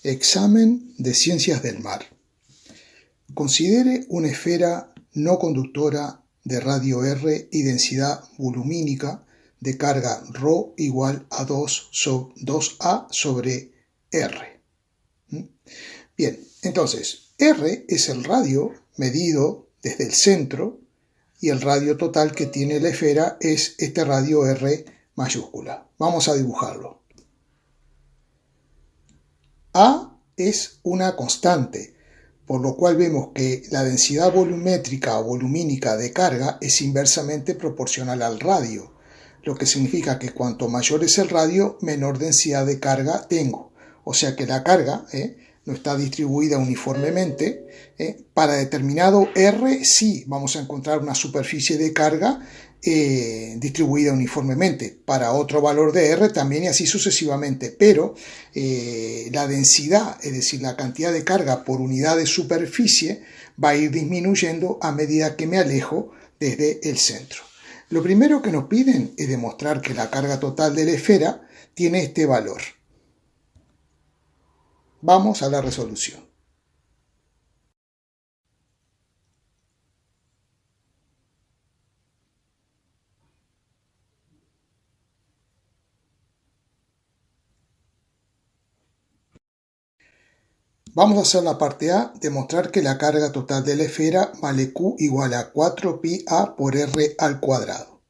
Examen de ciencias del mar. Considere una esfera no conductora de radio R y densidad volumínica de carga ρ igual a 2A sobre R. Bien, entonces, R es el radio medido desde el centro y el radio total que tiene la esfera es este radio R mayúscula. Vamos a dibujarlo. A es una constante, por lo cual vemos que la densidad volumétrica o volumínica de carga es inversamente proporcional al radio, lo que significa que cuanto mayor es el radio, menor densidad de carga tengo. O sea que la carga no está distribuida uniformemente. Para determinado R sí vamos a encontrar una superficie de carga distribuida uniformemente, para otro valor de R también y así sucesivamente, pero la densidad, es decir, la cantidad de carga por unidad de superficie va a ir disminuyendo a medida que me alejo desde el centro. Lo primero que nos piden es demostrar que la carga total de la esfera tiene este valor. Vamos a la resolución. Vamos a hacer la parte A, demostrar que la carga total de la esfera vale Q igual a 4πA por R al cuadrado.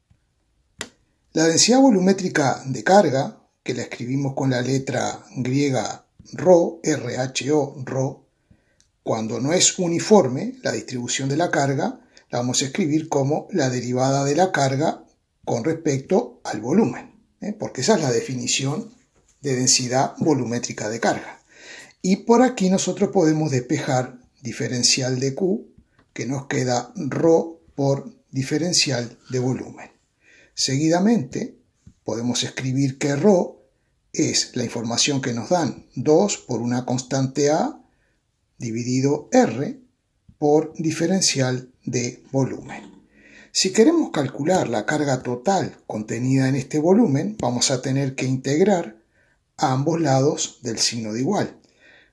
La densidad volumétrica de carga, que la escribimos con la letra griega ρ, RHO, ρ, cuando no es uniforme la distribución de la carga, la vamos a escribir como la derivada de la carga con respecto al volumen, porque esa es la definición de densidad volumétrica de carga. Y por aquí nosotros podemos despejar diferencial de Q, que nos queda ρ por diferencial de volumen. Seguidamente podemos escribir que ρ es la información que nos dan 2 por una constante A dividido R por diferencial de volumen. Si queremos calcular la carga total contenida en este volumen, vamos a tener que integrar a ambos lados del signo de igual.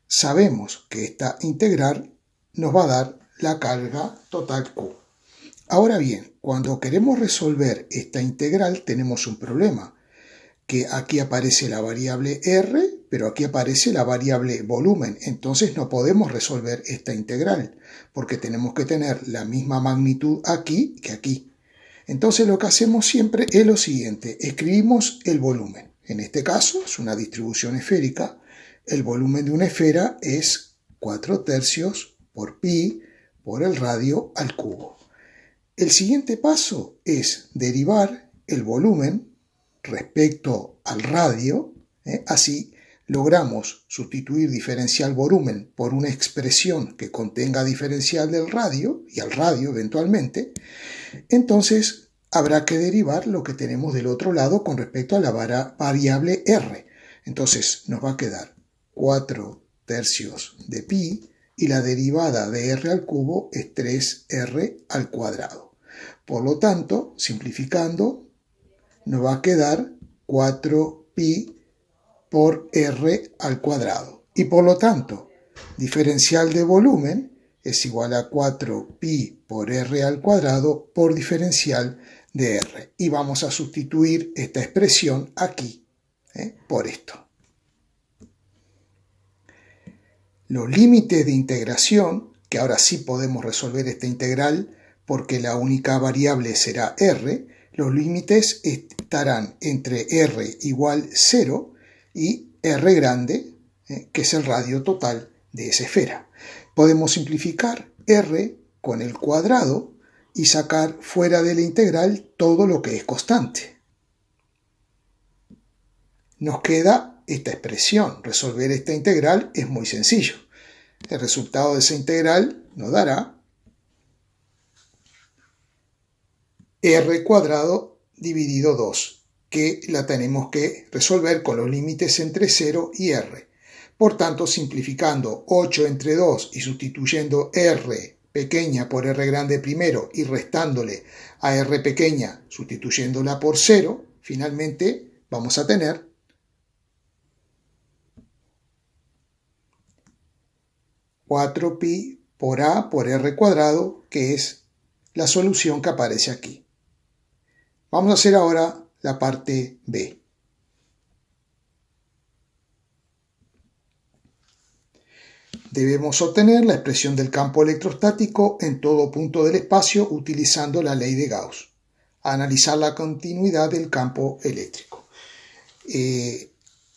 Sabemos que esta integral nos va a dar la carga total Q. Ahora bien, cuando queremos resolver esta integral tenemos un problema, que aquí aparece la variable R, pero aquí aparece la variable volumen. Entonces no podemos resolver esta integral, porque tenemos que tener la misma magnitud aquí que aquí. Entonces lo que hacemos siempre es lo siguiente, escribimos el volumen. En este caso es una distribución esférica. El volumen de una esfera es 4/3 por pi por el radio al cubo. El siguiente paso es derivar el volumen respecto al radio, así logramos sustituir diferencial volumen por una expresión que contenga diferencial del radio y al radio eventualmente. Entonces habrá que derivar lo que tenemos del otro lado con respecto a la variable R. Entonces nos va a quedar 4/3 de pi y la derivada de R al cubo es 3R al cuadrado. Por lo tanto, simplificando, nos va a quedar 4pi por R al cuadrado. Y por lo tanto, diferencial de volumen es igual a 4pi por R al cuadrado por diferencial de R. Y vamos a sustituir esta expresión aquí por esto. Los límites de integración, que ahora sí podemos resolver esta integral porque la única variable será R, los límites estarán entre R igual 0 y R grande, que es el radio total de esa esfera. Podemos simplificar R con el cuadrado y sacar fuera de la integral todo lo que es constante. Nos queda esta expresión. Resolver esta integral es muy sencillo. El resultado de esa integral nos dará R cuadrado dividido 2, que la tenemos que resolver con los límites entre 0 y R. Por tanto, simplificando 8 entre 2 y sustituyendo R pequeña por R grande primero y restándole a R pequeña sustituyéndola por 0, finalmente vamos a tener 4pi por a por r cuadrado, que es la solución que aparece aquí. Vamos a hacer ahora la parte B. Debemos obtener la expresión del campo electrostático en todo punto del espacio utilizando la ley de Gauss. Analizar la continuidad del campo eléctrico.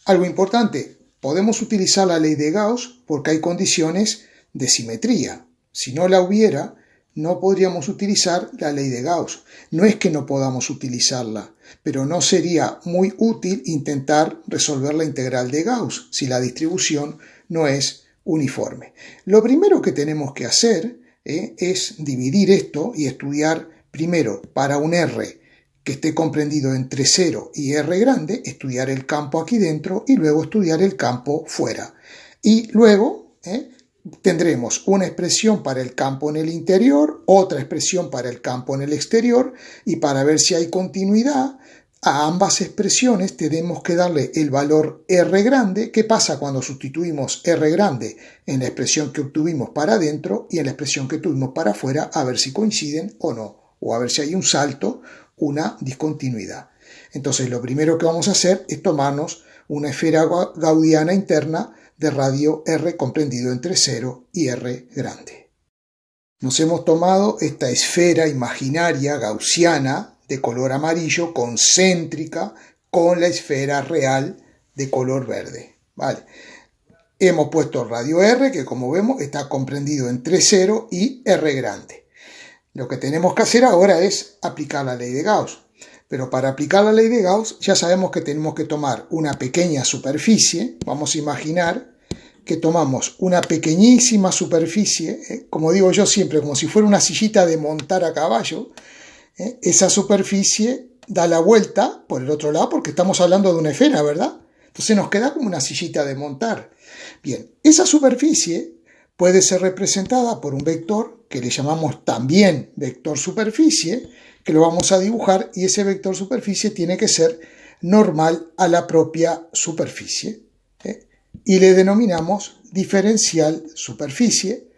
Algo importante, podemos utilizar la ley de Gauss porque hay condiciones de simetría. Si no la hubiera, no podríamos utilizar la ley de Gauss. No es que no podamos utilizarla, pero no sería muy útil intentar resolver la integral de Gauss si la distribución no es uniforme. Lo primero que tenemos que hacer es dividir esto y estudiar primero para un R que esté comprendido entre 0 y R grande, estudiar el campo aquí dentro y luego estudiar el campo fuera. Y luego tendremos una expresión para el campo en el interior, otra expresión para el campo en el exterior, y para ver si hay continuidad a ambas expresiones tenemos que darle el valor R grande. ¿Qué pasa cuando sustituimos R grande en la expresión que obtuvimos para adentro y en la expresión que tuvimos para afuera? A ver si coinciden o no, o a ver si hay un salto, una discontinuidad. Entonces lo primero que vamos a hacer es tomarnos una esfera gaussiana interna de radio R comprendido entre 0 y R grande. Nos hemos tomado esta esfera imaginaria gaussiana de color amarillo concéntrica con la esfera real de color verde. ¿Vale? Hemos puesto radio R, que como vemos está comprendido entre 0 y R grande. Lo que tenemos que hacer ahora es aplicar la ley de Gauss. Pero para aplicar la ley de Gauss ya sabemos que tenemos que tomar una pequeña superficie. Vamos a imaginar que tomamos una pequeñísima superficie, como digo yo siempre, como si fuera una sillita de montar a caballo. Esa superficie da la vuelta por el otro lado porque estamos hablando de una esfera, ¿verdad? Entonces nos queda como una sillita de montar. Bien, esa superficie puede ser representada por un vector que le llamamos también vector superficie, que lo vamos a dibujar, y ese vector superficie tiene que ser normal a la propia superficie. Y le denominamos diferencial superficie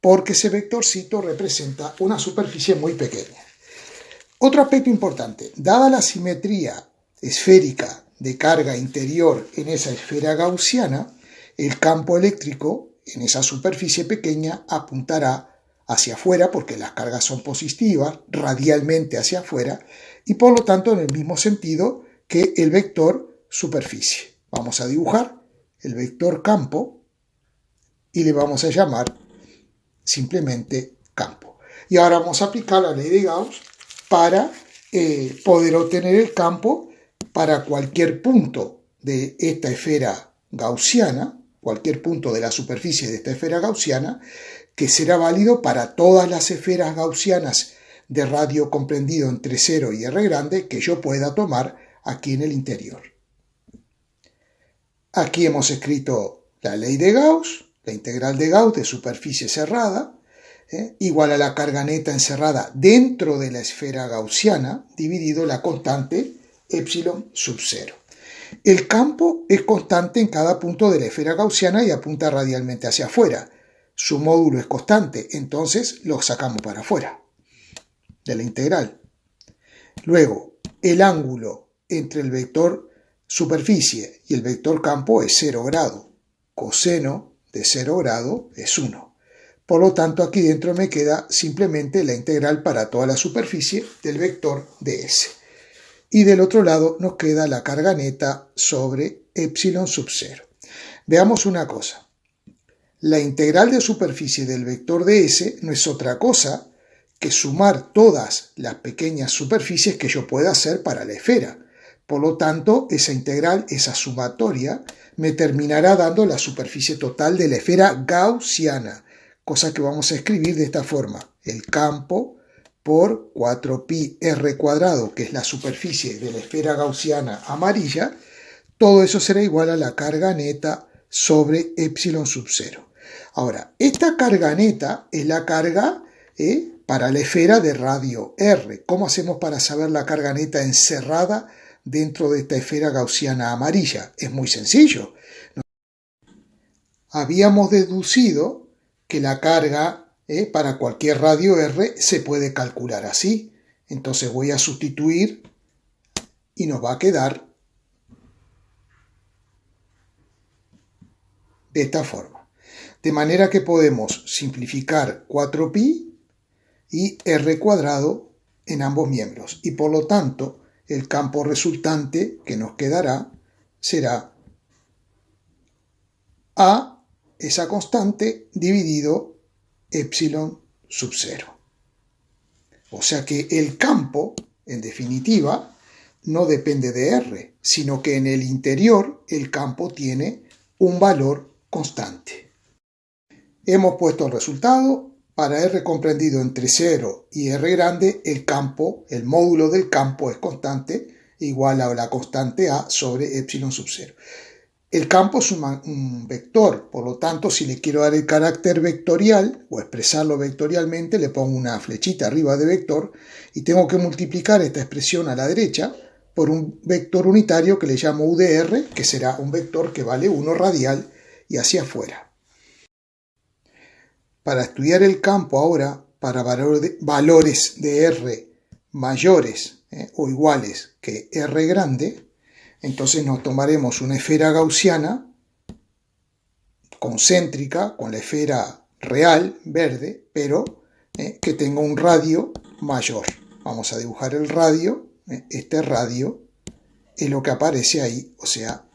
porque ese vectorcito representa una superficie muy pequeña. Otro aspecto importante, dada la simetría esférica de carga interior en esa esfera gaussiana, el campo eléctrico en esa superficie pequeña apuntará hacia afuera porque las cargas son positivas, radialmente hacia afuera, y por lo tanto en el mismo sentido que el vector superficie. Vamos a dibujar el vector campo y le vamos a llamar simplemente campo. Y ahora vamos a aplicar la ley de Gauss para poder obtener el campo para cualquier punto de esta esfera gaussiana, cualquier punto de la superficie de esta esfera gaussiana, que será válido para todas las esferas gaussianas de radio comprendido entre 0 y R grande que yo pueda tomar aquí en el interior. Aquí hemos escrito la ley de Gauss, la integral de Gauss de superficie cerrada, igual a la carga neta encerrada dentro de la esfera gaussiana, dividido la constante epsilon sub 0. El campo es constante en cada punto de la esfera gaussiana y apunta radialmente hacia afuera. Su módulo es constante, entonces lo sacamos para afuera de la integral. Luego, el ángulo entre el vector superficie y el vector campo es 0 grado. Coseno de 0 grado es 1. Por lo tanto, aquí dentro me queda simplemente la integral para toda la superficie del vector de S. Y del otro lado nos queda la carga neta sobre epsilon sub 0. Veamos una cosa. La integral de superficie del vector de S no es otra cosa que sumar todas las pequeñas superficies que yo pueda hacer para la esfera. Por lo tanto, esa integral, esa sumatoria, me terminará dando la superficie total de la esfera gaussiana, cosa que vamos a escribir de esta forma. El campo por 4pi r cuadrado, que es la superficie de la esfera gaussiana amarilla, todo eso será igual a la carga neta sobre epsilon sub 0. Ahora, esta carga neta es la carga para la esfera de radio R. ¿Cómo hacemos para saber la carga neta encerrada dentro de esta esfera gaussiana amarilla? Es muy sencillo. Habíamos deducido que la carga para cualquier radio R se puede calcular así. Entonces voy a sustituir y nos va a quedar de esta forma. De manera que podemos simplificar 4pi y r cuadrado en ambos miembros. Y por lo tanto, el campo resultante que nos quedará será A, esa constante, dividido epsilon sub 0. O sea que el campo, en definitiva, no depende de R, sino que en el interior el campo tiene un valor constante. Hemos puesto el resultado. Para R comprendido entre 0 y R grande, el campo, el módulo del campo es constante, igual a la constante A sobre epsilon sub 0. El campo es un vector, por lo tanto, si le quiero dar el carácter vectorial o expresarlo vectorialmente, le pongo una flechita arriba de vector y tengo que multiplicar esta expresión a la derecha por un vector unitario que le llamo UDR, que será un vector que vale 1 radial y hacia afuera. Para estudiar el campo ahora, para valores de R mayores o iguales que R grande, entonces nos tomaremos una esfera gaussiana concéntrica con la esfera real, verde, pero que tenga un radio mayor. Vamos a dibujar el radio. Este radio es lo que aparece ahí, o sea,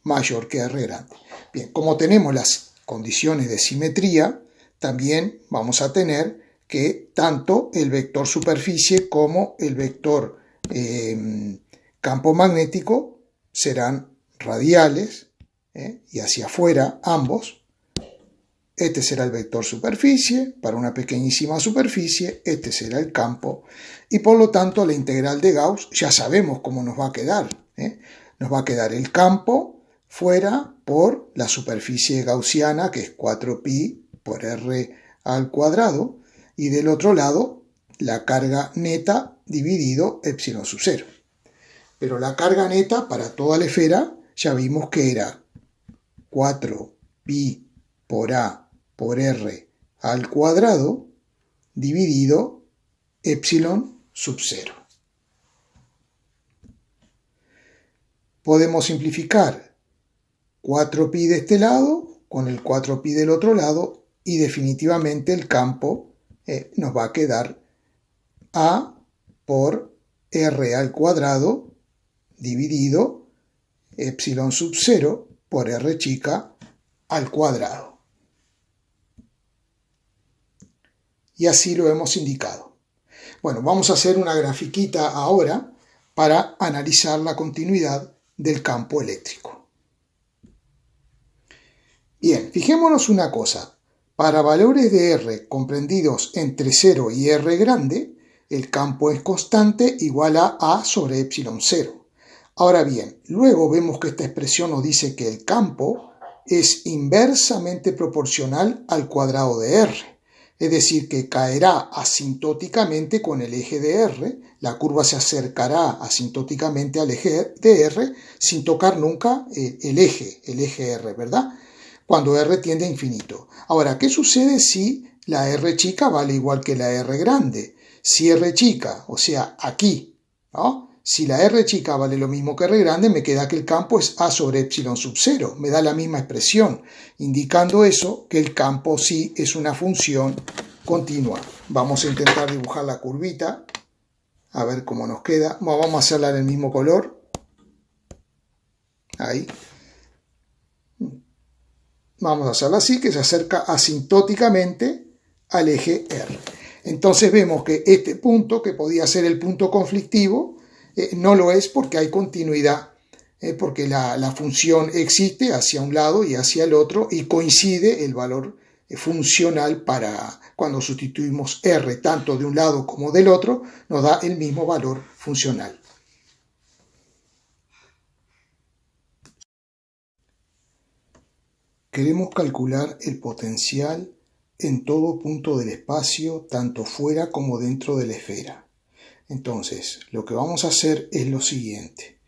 mayor que R grande. Bien, como tenemos las condiciones de simetría, también vamos a tener que tanto el vector superficie como el vector campo magnético serán radiales y hacia afuera ambos. Este será el vector superficie para una pequeñísima superficie, este será el campo y por lo tanto la integral de Gauss ya sabemos cómo nos va a quedar. Nos va a quedar el campo fuera por la superficie gaussiana que es 4pi por r al cuadrado y del otro lado la carga neta dividido epsilon sub 0. Pero la carga neta para toda la esfera ya vimos que era 4pi por a por r al cuadrado dividido epsilon sub 0. Podemos simplificar 4pi de este lado con el 4pi del otro lado y definitivamente el campo nos va a quedar a por r al cuadrado dividido epsilon sub 0 por r chica al cuadrado. Y así lo hemos indicado. Bueno, vamos a hacer una grafiquita ahora para analizar la continuidad del campo eléctrico. Bien, fijémonos una cosa. Para valores de R comprendidos entre 0 y R grande, el campo es constante igual a A sobre epsilon 0. Ahora bien, luego vemos que esta expresión nos dice que el campo es inversamente proporcional al cuadrado de R, es decir, que caerá asintóticamente con el eje de R, la curva se acercará asintóticamente al eje de R sin tocar nunca el eje R, ¿verdad? Cuando R tiende a infinito. Ahora, ¿qué sucede si la R chica vale igual que la R grande? Si R chica, o sea, aquí, ¿no? Si la R chica vale lo mismo que R grande, me queda que el campo es A sobre epsilon sub 0. Me da la misma expresión, indicando eso, que el campo sí es una función continua. Vamos a intentar dibujar la curvita, a ver cómo nos queda. Vamos a hacerla del mismo color. Ahí. Vamos a hacerla así, que se acerca asintóticamente al eje R. Entonces vemos que este punto, que podía ser el punto conflictivo, no lo es porque hay continuidad, porque la función existe hacia un lado y hacia el otro y coincide el valor funcional para cuando sustituimos R tanto de un lado como del otro, nos da el mismo valor funcional. Queremos calcular el potencial en todo punto del espacio, tanto fuera como dentro de la esfera. Entonces, lo que vamos a hacer es lo siguiente.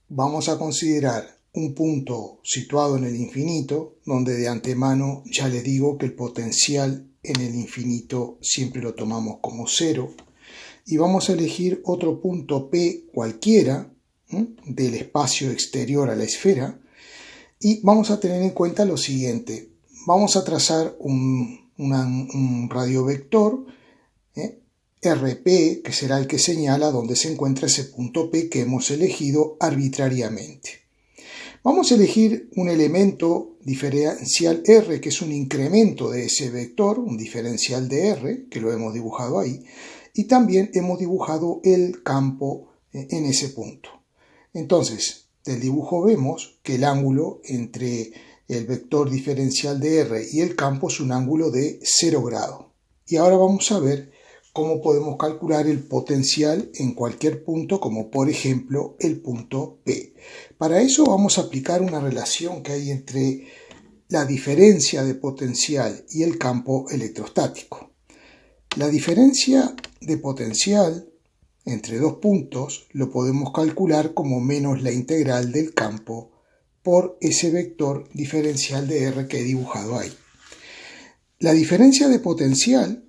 Vamos a considerar un punto situado en el infinito, donde de antemano ya les digo que el potencial en el infinito siempre lo tomamos como 0. Y vamos a elegir otro punto P cualquiera del espacio exterior a la esfera. Y vamos a tener en cuenta lo siguiente. Vamos a trazar un radiovector, RP, que será el que señala dónde se encuentra ese punto P que hemos elegido arbitrariamente. Vamos a elegir un elemento diferencial R, que es un incremento de ese vector, un diferencial de R, que lo hemos dibujado ahí, y también hemos dibujado el campo en ese punto. Entonces, del dibujo vemos que el ángulo entre el vector diferencial de R y el campo es un ángulo de 0 grado. Y ahora vamos a ver cómo podemos calcular el potencial en cualquier punto, como por ejemplo el punto P. Para eso vamos a aplicar una relación que hay entre la diferencia de potencial y el campo electrostático. La diferencia de potencial entre dos puntos lo podemos calcular como menos la integral del campo por ese vector diferencial de R que he dibujado ahí. La diferencia de potencial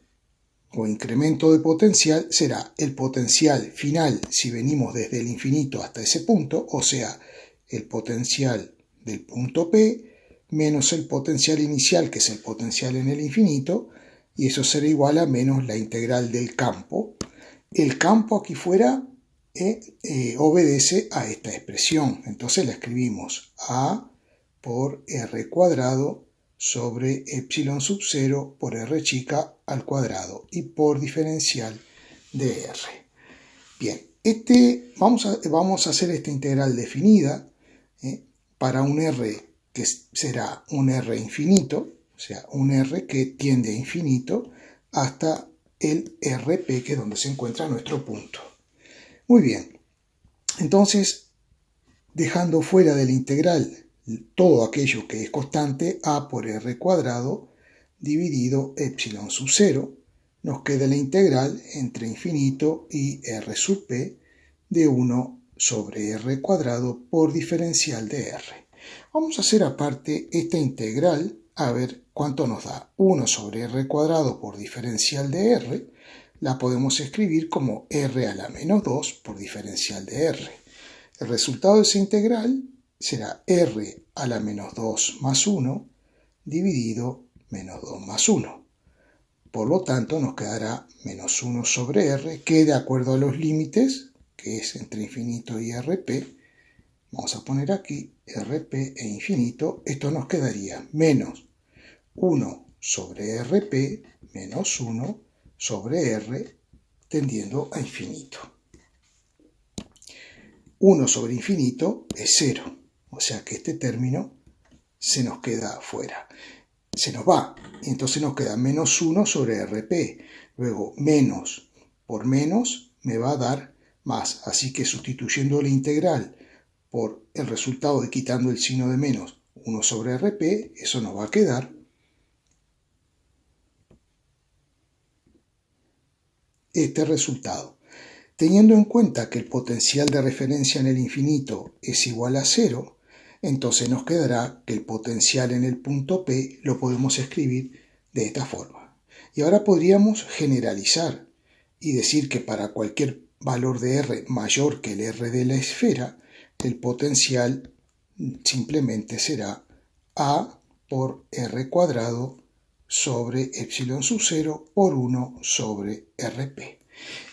o incremento de potencial será el potencial final si venimos desde el infinito hasta ese punto, o sea, el potencial del punto P menos el potencial inicial, que es el potencial en el infinito, y eso será igual a menos la integral del campo. El campo aquí fuera obedece a esta expresión, entonces la escribimos A por R cuadrado sobre epsilon sub 0 por R chica al cuadrado y por diferencial de R. Bien, vamos a hacer esta integral definida para un R que será un R infinito, o sea, un R que tiende a infinito hasta el RP, que es donde se encuentra nuestro punto. Muy bien, entonces, dejando fuera de la integral todo aquello que es constante, A por R cuadrado dividido epsilon sub 0, nos queda la integral entre infinito y R sub P de 1 sobre R cuadrado por diferencial de R. Vamos a hacer aparte esta integral a ver cuánto nos da. 1 sobre R cuadrado por diferencial de R, la podemos escribir como R a la menos 2 por diferencial de R. El resultado de esa integral será R a la menos 2 más 1 dividido menos 2 más 1. Por lo tanto, nos quedará menos 1 sobre R, que de acuerdo a los límites, que es entre infinito y RP, vamos a poner aquí RP e infinito, esto nos quedaría menos 1 sobre RP menos 1 sobre R tendiendo a infinito. 1 sobre infinito es 0, o sea que este término se nos queda fuera. Se nos va, y entonces nos queda menos 1 sobre RP. Luego, menos por menos me va a dar más. Así que sustituyendo la integral por el resultado de quitando el signo de menos 1 sobre RP, eso nos va a quedar este resultado. Teniendo en cuenta que el potencial de referencia en el infinito es igual a 0, entonces nos quedará que el potencial en el punto P lo podemos escribir de esta forma. Y ahora podríamos generalizar y decir que para cualquier valor de R mayor que el R de la esfera, el potencial simplemente será A por R cuadrado sobre epsilon sub 0 por 1 sobre RP.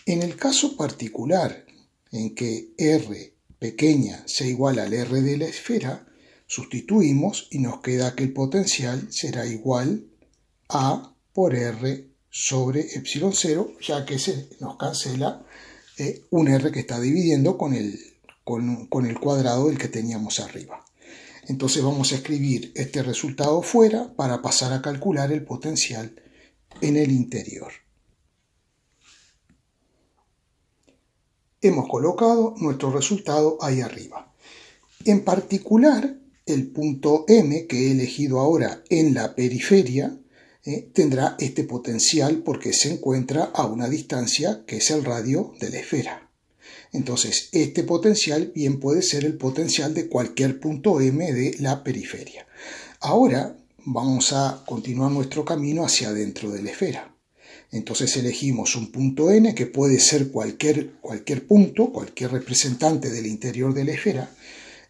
En el caso particular en que R pequeña sea igual al R de la esfera, sustituimos y nos queda que el potencial será igual a por R sobre epsilon 0, ya que se nos cancela un R que está dividiendo con el cuadrado del que teníamos arriba. Entonces vamos a escribir este resultado fuera para pasar a calcular el potencial en el interior. Hemos colocado nuestro resultado ahí arriba. En particular, el punto M que he elegido ahora en la periferia tendrá este potencial porque se encuentra a una distancia que es el radio de la esfera. Entonces, este potencial bien puede ser el potencial de cualquier punto M de la periferia. Ahora vamos a continuar nuestro camino hacia adentro de la esfera. Entonces elegimos un punto N que puede ser cualquier punto, cualquier representante del interior de la esfera,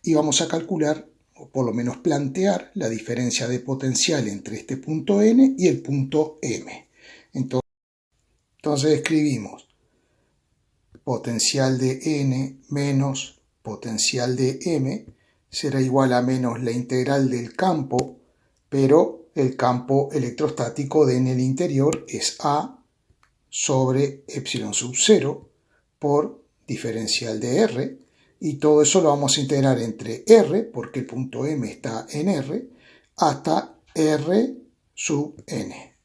y vamos a calcular, o por lo menos plantear, la diferencia de potencial entre este punto N y el punto M. Entonces escribimos potencial de N menos potencial de M será igual a menos la integral del campo, pero el campo electrostático de en el interior es A sobre epsilon sub 0 por diferencial de R, y todo eso lo vamos a integrar entre R, porque el punto M está en R, hasta R sub N.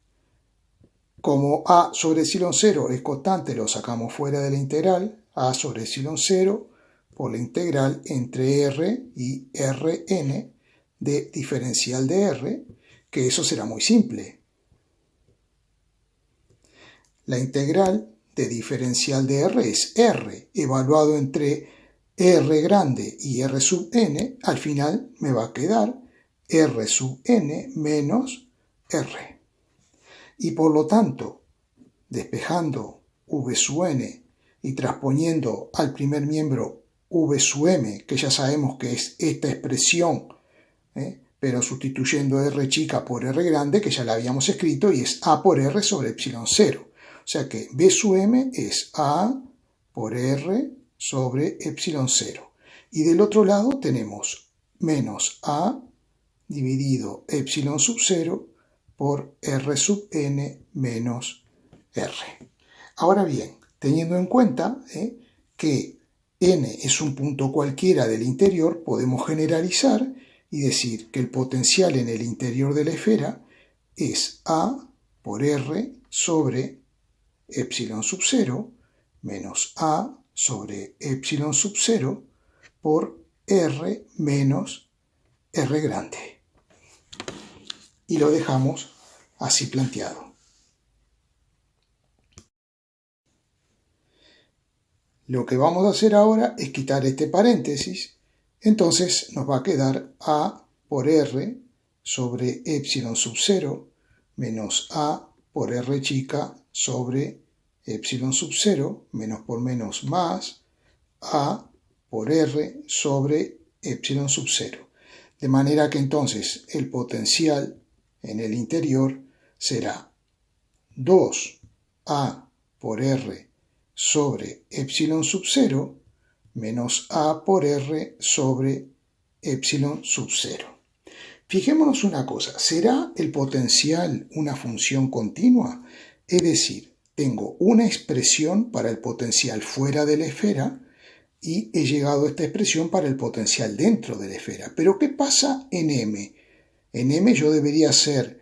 Como A sobre epsilon 0 es constante, lo sacamos fuera de la integral, A sobre epsilon 0 por la integral entre R y Rn de diferencial de R, que eso será muy simple. La integral de diferencial de R es R, evaluado entre R grande y R sub n, al final me va a quedar R sub n menos R. Y por lo tanto, despejando V sub n y transponiendo al primer miembro V sub m, que ya sabemos que es esta expresión, pero sustituyendo R chica por R grande, que ya la habíamos escrito, y es A por R sobre epsilon 0. O sea que V sub m es A por R sobre epsilon 0. Y del otro lado tenemos menos A dividido epsilon sub 0 por R sub n menos R. Ahora bien, teniendo en cuenta que n es un punto cualquiera del interior, podemos generalizar y decir que el potencial en el interior de la esfera es A por R sobre epsilon sub 0 menos A sobre epsilon sub 0 por R menos R grande. Y lo dejamos así planteado. Lo que vamos a hacer ahora es quitar este paréntesis, entonces nos va a quedar A por R sobre epsilon sub 0 menos A por R chica sobre epsilon sub 0, menos por menos más A por R sobre epsilon sub 0. De manera que entonces el potencial en el interior será 2A por R sobre epsilon sub 0 menos A por R sobre epsilon sub 0. Fijémonos una cosa, ¿será el potencial una función continua? Es decir, tengo una expresión para el potencial fuera de la esfera y he llegado a esta expresión para el potencial dentro de la esfera. Pero ¿qué pasa en M? En M yo debería ser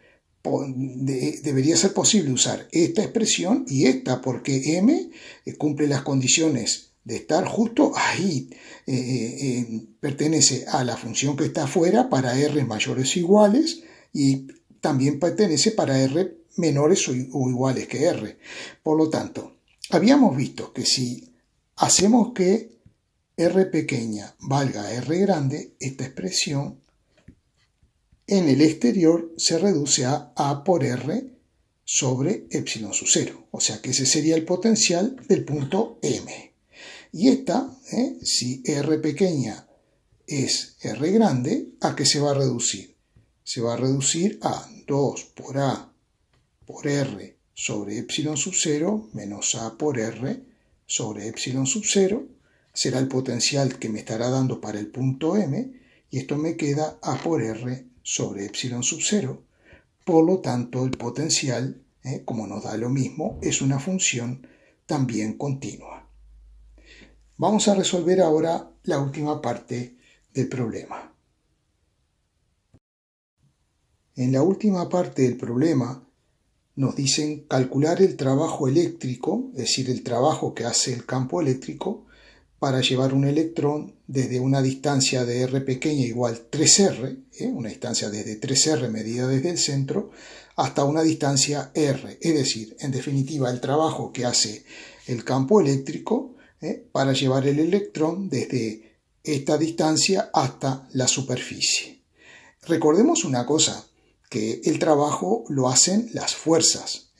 posible usar esta expresión y esta, porque M cumple las condiciones de estar justo ahí, pertenece a la función que está afuera para R mayores o iguales, y también pertenece para R menores o iguales que R. Por lo tanto, habíamos visto que si hacemos que R pequeña valga R grande, esta expresión en el exterior se reduce a A por R sobre epsilon sub 0. O sea que ese sería el potencial del punto M. Y esta, si R pequeña es R grande, ¿a qué se va a reducir? Se va a reducir a 2 por A por R sobre epsilon sub 0 menos A por R sobre epsilon sub 0. Será el potencial que me estará dando para el punto M, y esto me queda A por R sobre epsilon sub 0. Por lo tanto, el potencial, como nos da lo mismo, es una función también continua. Vamos a resolver ahora la última parte del problema. En la última parte del problema nos dicen calcular el trabajo eléctrico, es decir, el trabajo que hace el campo eléctrico para llevar un electrón desde una distancia de R pequeña igual 3R, una distancia desde 3R medida desde el centro, hasta una distancia R. Es decir, en definitiva, el trabajo que hace el campo eléctrico para llevar el electrón desde esta distancia hasta la superficie. Recordemos una cosa, que el trabajo lo hacen las fuerzas,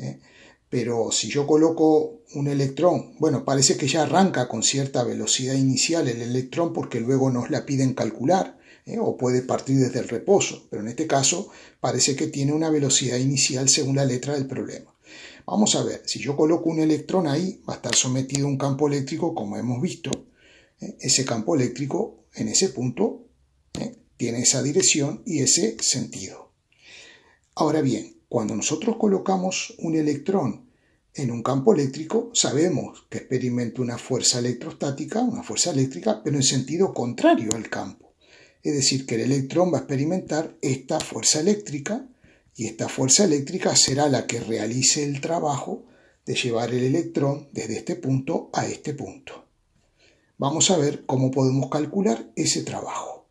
pero si yo coloco un electrón, bueno, parece que ya arranca con cierta velocidad inicial el electrón porque luego nos la piden calcular, o puede partir desde el reposo, pero en este caso parece que tiene una velocidad inicial según la letra del problema. Vamos a ver, si yo coloco un electrón ahí, va a estar sometido a un campo eléctrico como hemos visto. Ese campo eléctrico en ese punto tiene esa dirección y ese sentido. Ahora bien, cuando nosotros colocamos un electrón en un campo eléctrico, sabemos que experimenta una fuerza electrostática, una fuerza eléctrica, pero en sentido contrario al campo. Es decir, que el electrón va a experimentar esta fuerza eléctrica y esta fuerza eléctrica será la que realice el trabajo de llevar el electrón desde este punto a este punto. Vamos a ver cómo podemos calcular ese trabajo.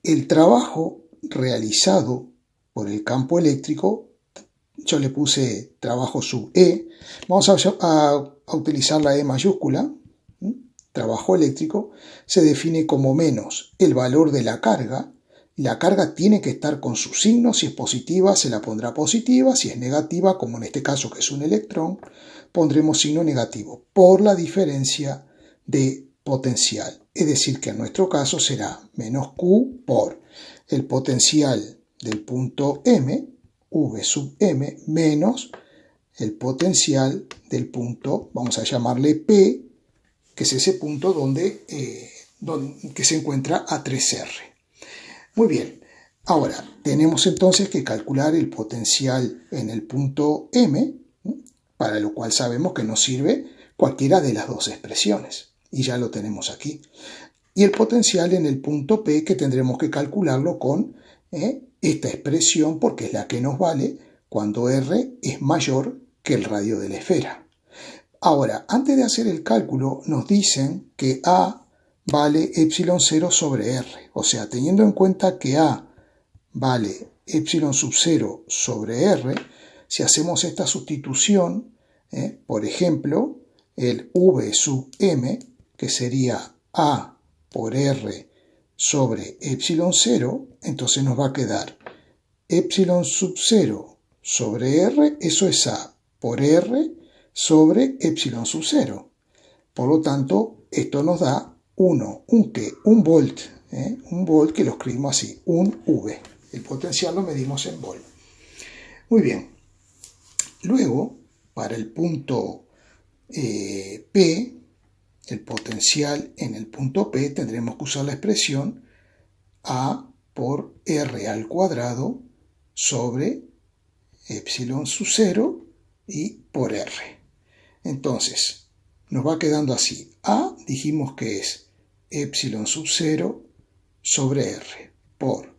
El trabajo realizado por el campo eléctrico, yo le puse trabajo sub E, vamos a utilizar la E mayúscula, trabajo eléctrico, se define como menos el valor de la carga. La carga tiene que estar con su signo, si es positiva se la pondrá positiva, si es negativa, como en este caso que es un electrón, pondremos signo negativo por la diferencia de potencial. Es decir, que en nuestro caso será menos Q por el potencial del punto M, V sub M, menos el potencial del punto, vamos a llamarle P, que es ese punto donde que se encuentra a 3R. Muy bien, ahora tenemos entonces que calcular el potencial en el punto M, para lo cual sabemos que nos sirve cualquiera de las dos expresiones, y ya lo tenemos aquí. Y el potencial en el punto P, que tendremos que calcularlo con esta expresión, porque es la que nos vale cuando R es mayor que el radio de la esfera. Ahora, antes de hacer el cálculo, nos dicen que A vale epsilon 0 sobre R. O sea, teniendo en cuenta que A vale epsilon sub 0 sobre R, si hacemos esta sustitución, por ejemplo, el V sub M, que sería A por R sobre epsilon 0, entonces nos va a quedar epsilon sub 0 sobre R, eso es A por R sobre epsilon sub 0. Por lo tanto, esto nos da un volt, un volt que lo escribimos así, un V. El potencial lo medimos en volt. Muy bien. Luego, para el punto P, el potencial en el punto P, tendremos que usar la expresión A por R al cuadrado sobre epsilon sub 0 y por R. Entonces, nos va quedando así. A dijimos que es epsilon sub 0 sobre R por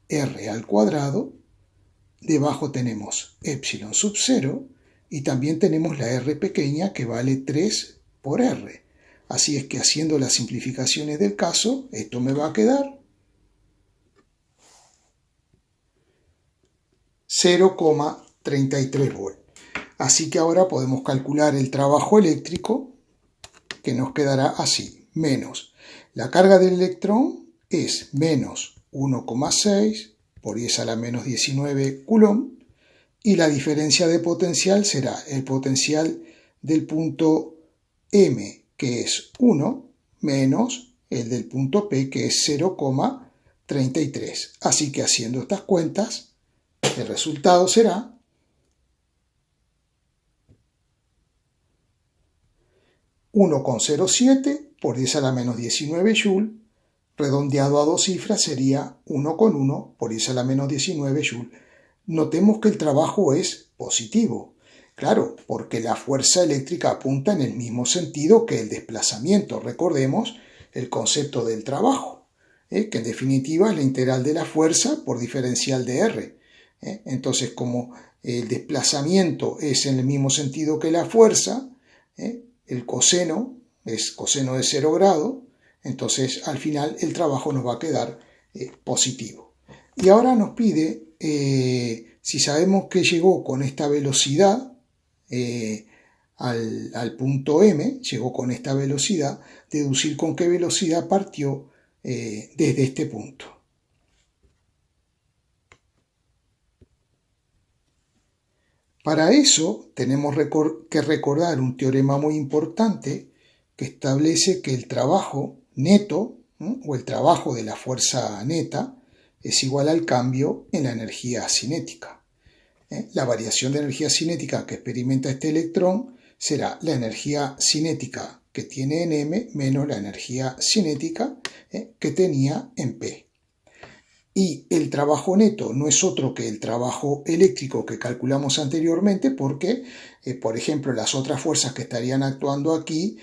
R al cuadrado. Debajo tenemos epsilon sub 0 y también tenemos la R pequeña que vale 3 por R. Así es que haciendo las simplificaciones del caso, esto me va a quedar 0,33 volt. Así que ahora podemos calcular el trabajo eléctrico, que nos quedará así, menos la carga del electrón es menos 1,6 por 10 a la menos 19 coulomb, y la diferencia de potencial será el potencial del punto M, que es 1, menos el del punto P, que es 0,33. Así que haciendo estas cuentas, el resultado será 1,07 por 10 a la menos 19 joule, redondeado a dos cifras sería 1,1 por 10 a la menos 19 joule. Notemos que el trabajo es positivo. Claro, porque la fuerza eléctrica apunta en el mismo sentido que el desplazamiento. Recordemos el concepto del trabajo, que en definitiva es la integral de la fuerza por diferencial de R. Entonces, como el desplazamiento es en el mismo sentido que la fuerza, el coseno es coseno de 0 grado, entonces al final el trabajo nos va a quedar positivo. Y ahora nos pide, si sabemos que llegó con esta velocidad al punto M, llegó con esta velocidad, deducir con qué velocidad partió desde este punto. Para eso tenemos que recordar un teorema muy importante que establece que el trabajo neto, o el trabajo de la fuerza neta, es igual al cambio en la energía cinética. La variación de energía cinética que experimenta este electrón será la energía cinética que tiene en M menos la energía cinética que tenía en P. Y el trabajo neto no es otro que el trabajo eléctrico que calculamos anteriormente porque, por ejemplo, las otras fuerzas que estarían actuando aquí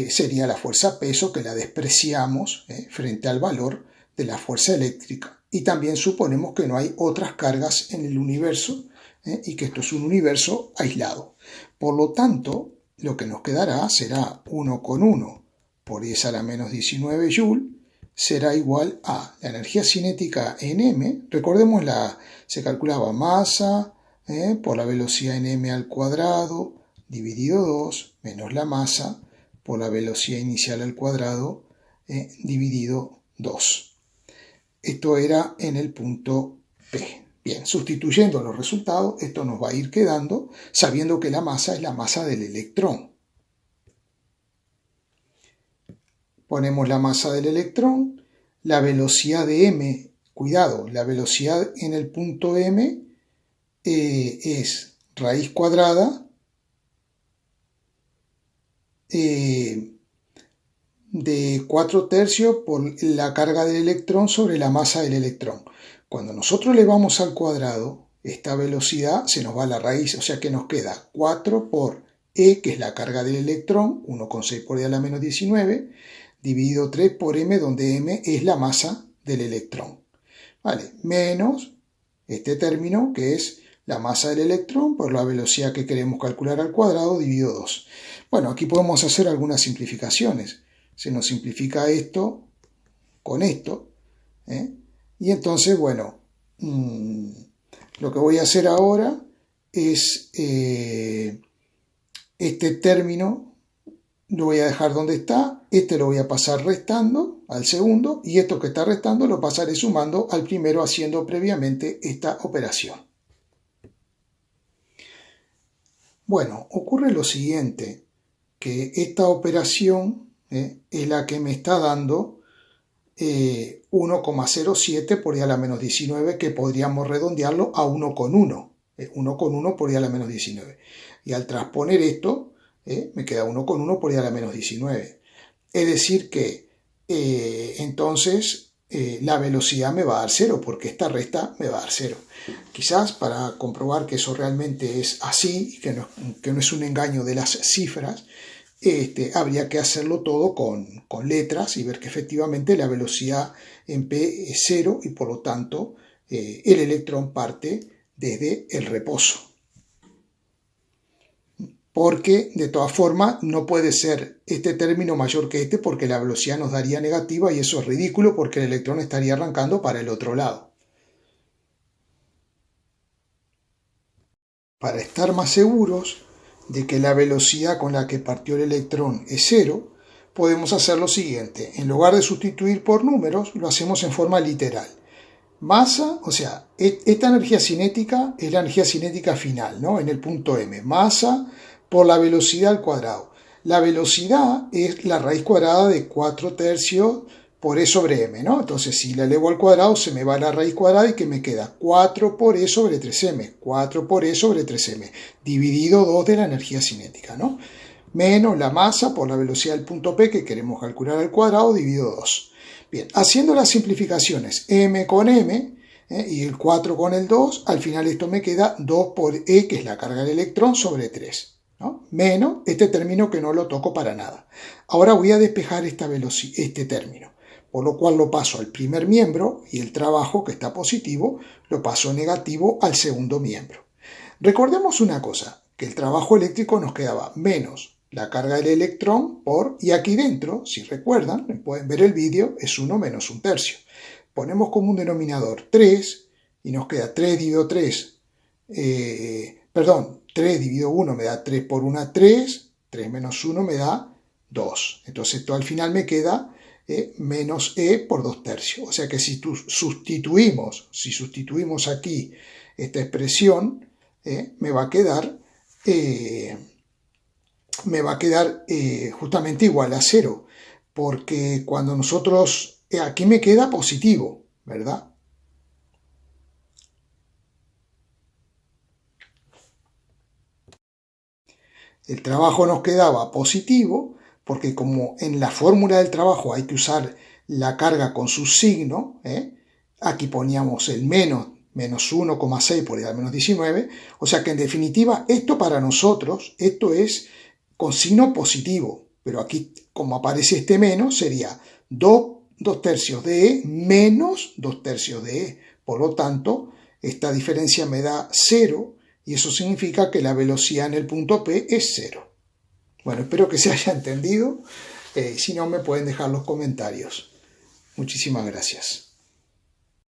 sería la fuerza peso que la despreciamos frente al valor de la fuerza eléctrica. Y también suponemos que no hay otras cargas en el universo y que esto es un universo aislado. Por lo tanto, lo que nos quedará será 1,1 por 10 a la menos 19 Joule será igual a la energía cinética en m, recordemos se calculaba masa por la velocidad en m al cuadrado dividido 2 menos la masa por la velocidad inicial al cuadrado dividido 2. Esto era en el punto P. Bien, sustituyendo los resultados, esto nos va a ir quedando sabiendo que la masa es la masa del electrón. Ponemos la masa del electrón, la velocidad de m, cuidado, la velocidad en el punto m es raíz cuadrada de 4/3 por la carga del electrón sobre la masa del electrón. Cuando nosotros le vamos al cuadrado, esta velocidad se nos va a la raíz, o sea que nos queda 4 por E, que es la carga del electrón, 1,6 por 10 a la menos 19, dividido 3 por m, donde m es la masa del electrón. ¿Vale? Menos este término, que es la masa del electrón por la velocidad que queremos calcular al cuadrado, dividido 2. Bueno, aquí podemos hacer algunas simplificaciones. Se nos simplifica esto con esto. Y entonces, bueno, lo que voy a hacer ahora es este término lo voy a dejar donde está, este lo voy a pasar restando al segundo y esto que está restando lo pasaré sumando al primero haciendo previamente esta operación. Bueno, ocurre lo siguiente, que esta operación es la que me está dando 1,07 por 10 a la menos 19, que podríamos redondearlo a 1,1. 1,1 por 10 a la menos 19. Y al transponer esto, me queda 1,1 por 10 a la menos 19. Es decir que entonces la velocidad me va a dar 0, porque esta resta me va a dar 0. Quizás para comprobar que eso realmente es así, que no es un engaño de las cifras, habría que hacerlo todo con letras y ver que efectivamente la velocidad en P es 0 y por lo tanto el electrón parte desde el reposo. Porque de todas formas no puede ser este término mayor que este porque la velocidad nos daría negativa y eso es ridículo porque el electrón estaría arrancando para el otro lado. Para estar más seguros de que la velocidad con la que partió el electrón es 0, podemos hacer lo siguiente. En lugar de sustituir por números, lo hacemos en forma literal. Masa, o sea, esta energía cinética es la energía cinética final, ¿no? En el punto M. Masa por la velocidad al cuadrado. La velocidad es la raíz cuadrada de 4/3 por E sobre M, ¿no? Entonces, si la elevo al cuadrado, se me va la raíz cuadrada y que me queda 4 por E sobre 3M. 4 por E sobre 3M, dividido 2 de la energía cinética, ¿no? Menos la masa por la velocidad del punto P que queremos calcular al cuadrado, dividido 2. Bien, haciendo las simplificaciones M con M y el 4 con el 2, al final esto me queda 2 por E, que es la carga del electrón, sobre 3. ¿No? Menos este término que no lo toco para nada. Ahora voy a despejar este término, por lo cual lo paso al primer miembro y el trabajo que está positivo lo paso negativo al segundo miembro. Recordemos una cosa, que el trabajo eléctrico nos quedaba menos la carga del electrón por, y aquí dentro, si recuerdan, pueden ver el vídeo, es 1 menos 1/3. Ponemos como un denominador 3 y nos queda 3 dividido 3, 3 dividido 1 me da 3 por 1, 3, 3 menos 1 me da 2. Entonces esto al final me queda menos e por 2 tercios. O sea que si sustituimos aquí esta expresión, me va a quedar justamente igual a 0. Porque cuando nosotros, aquí me queda positivo, ¿verdad? El trabajo nos quedaba positivo porque como en la fórmula del trabajo hay que usar la carga con su signo, aquí poníamos el menos 1,6 por igual a menos 19, o sea que en definitiva esto para nosotros, esto es con signo positivo, pero aquí como aparece este menos sería 2 tercios de E menos 2 tercios de E, por lo tanto esta diferencia me da 0 y eso significa que la velocidad en el punto P es 0. Bueno, espero que se haya entendido. Si no, me pueden dejar los comentarios. Muchísimas gracias.